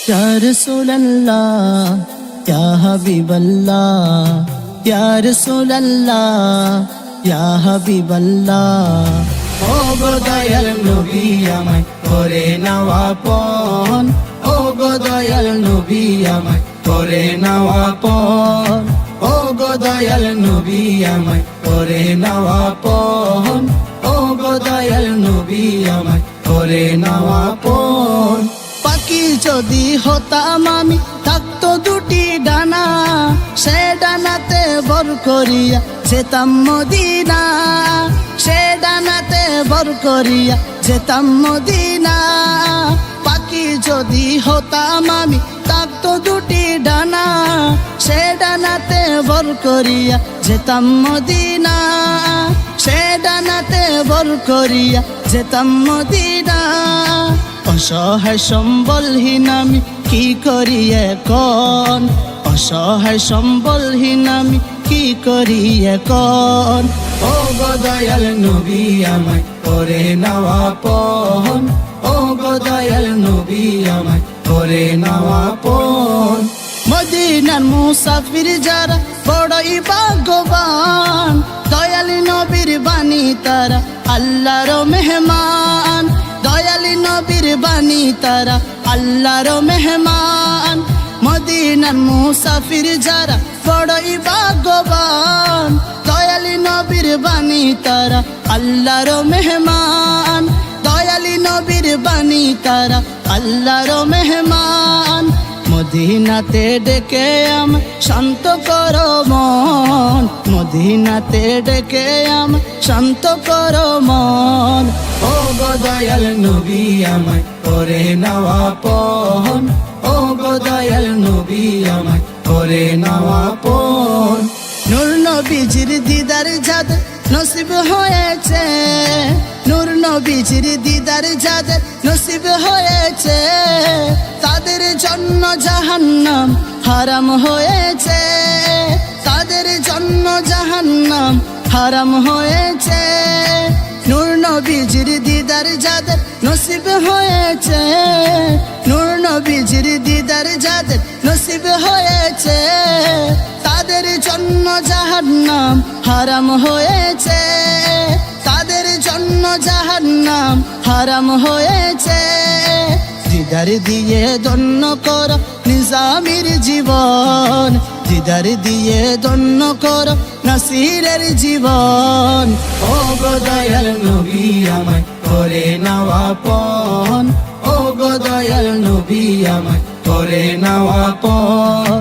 ইয়া রাসূলুল্লাহ ইয়া হাবিবাল্লাহ ইয়া রাসূলুল্লাহ ইয়া হাবিবাল্লাহ ও গো দয়াল নবী আমায় করে নাও আপন ও গো দয়াল নবী আমায় করে নাও আপন ও গো দয়াল নবী আমায় করে নাও আপন ও গো দয়াল নবী আমায় করে নাও আপন পাখি যদি হতাম আমি থাকতো দুটি ডানা সে ডানাতে ভর করিয়া যেতাম মদিনা সে ডানাতে ভর করিয়া যেতাম মদিনা পাখি যদি হতাম আমি থাকতো দুটি ডানা সে ডানাতে ভর করিয়া যেতাম মদিনা সে ডানাতে ভর করিয়া যেতাম মদিনা অসহায় সম্বলহীন আমি কি করি এখন অসহায় সম্বলহীন আমি কি করি এখন ও গো দয়াল নবী আমায় করে নাও আপন ও গো দয়াল নবী আমায় করে নাও আপন মদিনার মুসাফির যারা বড়ই ভাগ্যবান দয়ালী নবীর বাণী তারা আল্লাহর মেহমান দয়ালী নবীর বাণী তারা আল্লাহর মেহমান মদিনার মুসাফির যারা বড়ই ভাগ্যবান দয়ালী নবীর বাণী তারা আল্লাহর মেহমান দয়ালী নবীর বাণী তারা আল্লাহর মেহমান মদিনাতে ডেকে আমায় শান্ত করো মন মদিনাতে ডেকে আমায় শান্ত করো মন ও গো দয়াল নবী আমায় করে নাও আপন ও গো দয়াল নবী আমায় করে নাও আপন নূর নবীজির দিদার যাদের নসিব হয়েছে নূর নবীজির দিদার যাদের নসিব হয়েছে তাদের জন্য জাহান্নাম হারাম হয়েছে তাদের জন্য জাহান্নাম হারাম হয়েছে নূর নবীজির দিদার যাদের নসিব হয়েছে নূর নবীজির দিদার যাদের নসিব হয়েছে তাদের জন্য জাহান্নাম হারাম হয়েছে তাদের জন্য জাহান্নাম হারাম হয়েছে দিদার দিয়ে ধন্য কর নিজামের জীবন দিদার দিয়ে ধন্য কর নাসিরের জীবন ও গো দয়াল নবী আমায় করে নাও আপন ও গো দয়াল নবী আমায় করে নাও আপন